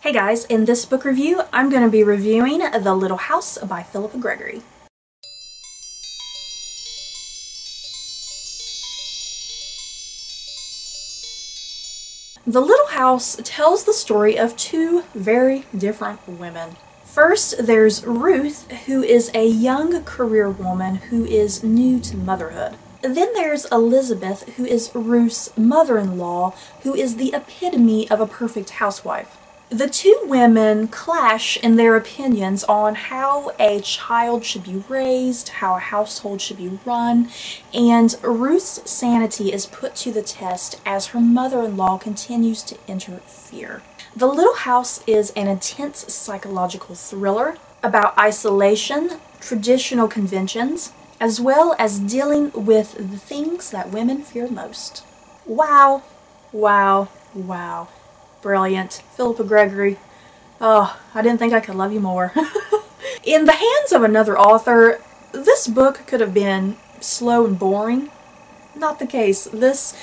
Hey guys, in this book review, I'm going to be reviewing The Little House by Philippa Gregory. The Little House tells the story of two very different women. First, there's Ruth, who is a young career woman who is new to motherhood. Then there's Elizabeth, who is Ruth's mother-in-law, who is the epitome of a perfect housewife. The two women clash in their opinions on how a child should be raised, how a household should be run, and Ruth's sanity is put to the test as her mother-in-law continues to interfere. The Little House is an intense psychological thriller about isolation, traditional conventions, as well as dealing with the things that women fear most. Wow, wow, wow. Brilliant. Philippa Gregory. Oh, I didn't think I could love you more. In the hands of another author, this book could have been slow and boring. Not the case. This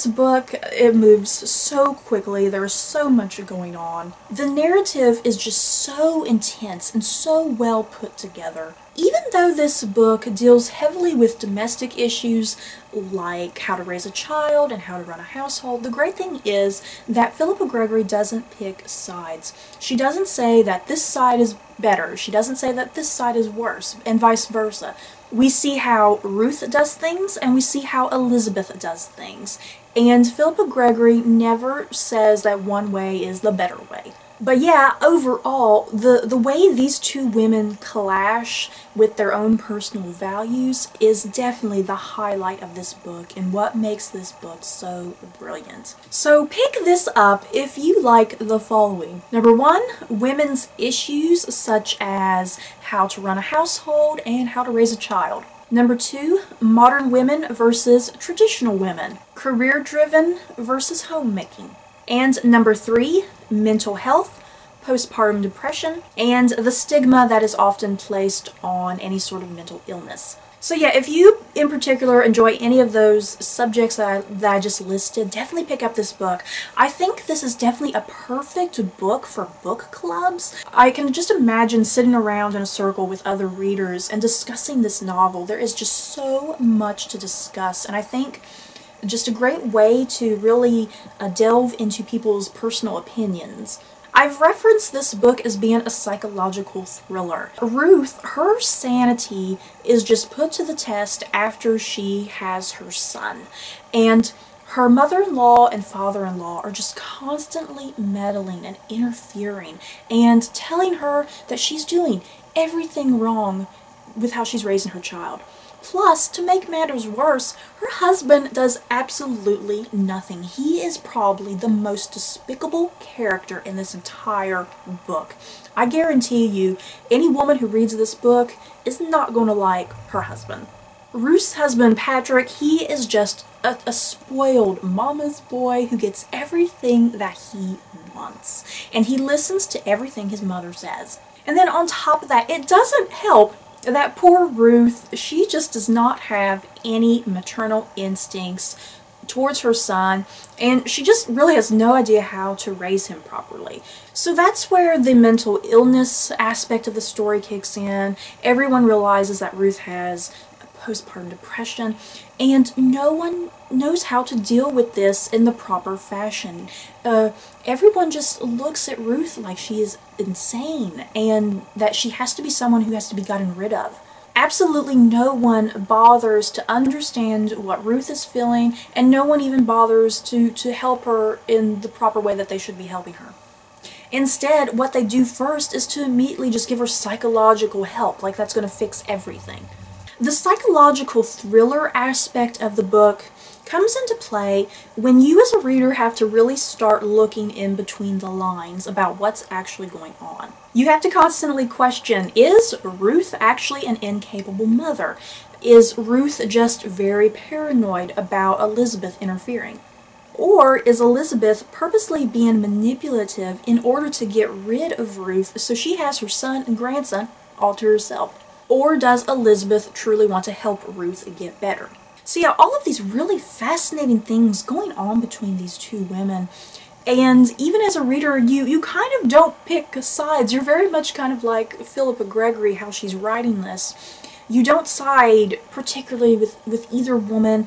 book, it moves so quickly. There's so much going on. The narrative is just so intense and so well put together. Even though this book deals heavily with domestic issues like how to raise a child and how to run a household, the great thing is that Philippa Gregory doesn't pick sides. She doesn't say that this side is better. She doesn't say that this side is worse, and vice versa. We see how Ruth does things, and we see how Elizabeth does things. And Philippa Gregory never says that one way is the better way. But yeah, overall, the way these two women clash with their own personal values is definitely the highlight of this book and what makes this book so brilliant. So pick this up if you like the following. Number one, women's issues such as how to run a household and how to raise a child. Number two, modern women versus traditional women. Career-driven versus homemaking. And number three, mental health, postpartum depression, and the stigma that is often placed on any sort of mental illness. So yeah, if you in particular enjoy any of those subjects that I just listed, definitely pick up this book. I think this is definitely a perfect book for book clubs. I can just imagine sitting around in a circle with other readers and discussing this novel. There is just so much to discuss, and I think just a great way to really delve into people's personal opinions. I've referenced this book as being a psychological thriller. Ruth, her sanity is just put to the test after she has her son. And her mother-in-law and father-in-law are just constantly meddling and interfering and telling her that she's doing everything wrong with how she's raising her child. Plus, to make matters worse, her husband does absolutely nothing. He is probably the most despicable character in this entire book. I guarantee you, any woman who reads this book is not going to like her husband. Ruth's husband, Patrick, he is just a spoiled mama's boy who gets everything that he wants. And he listens to everything his mother says. And then on top of that, it doesn't help that poor Ruth, she just does not have any maternal instincts towards her son, and she just really has no idea how to raise him properly. So that's where the mental illness aspect of the story kicks in. Everyone realizes that Ruth has postpartum depression, and no one knows how to deal with this in the proper fashion. Everyone just looks at Ruth like she is insane and that she has to be someone who has to be gotten rid of. Absolutely no one bothers to understand what Ruth is feeling, and no one even bothers to help her in the proper way that they should be helping her. Instead, what they do first is to immediately just give her psychological help, like that's going to fix everything. The psychological thriller aspect of the book comes into play when you as a reader have to really start looking in between the lines about what's actually going on. You have to constantly question, is Ruth actually an incapable mother? Is Ruth just very paranoid about Elizabeth interfering? Or is Elizabeth purposely being manipulative in order to get rid of Ruth so she has her son and grandson all to herself? Or does Elizabeth truly want to help Ruth get better? So yeah, all of these really fascinating things going on between these two women And even as a reader, you kind of don't pick sides. You're very much kind of like Philippa Gregory, how she's writing this. You don't side particularly with either woman.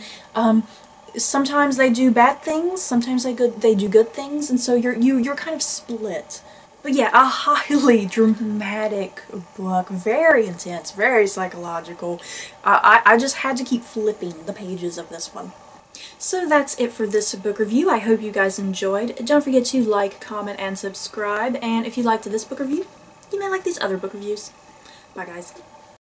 Sometimes they do bad things, sometimes they do good things, and so you're kind of split. But yeah, a highly dramatic book, very intense, very psychological. I just had to keep flipping the pages of this one. So that's it for this book review. I hope you guys enjoyed. Don't forget to like, comment, and subscribe. And if you liked this book review, you may like these other book reviews. Bye guys.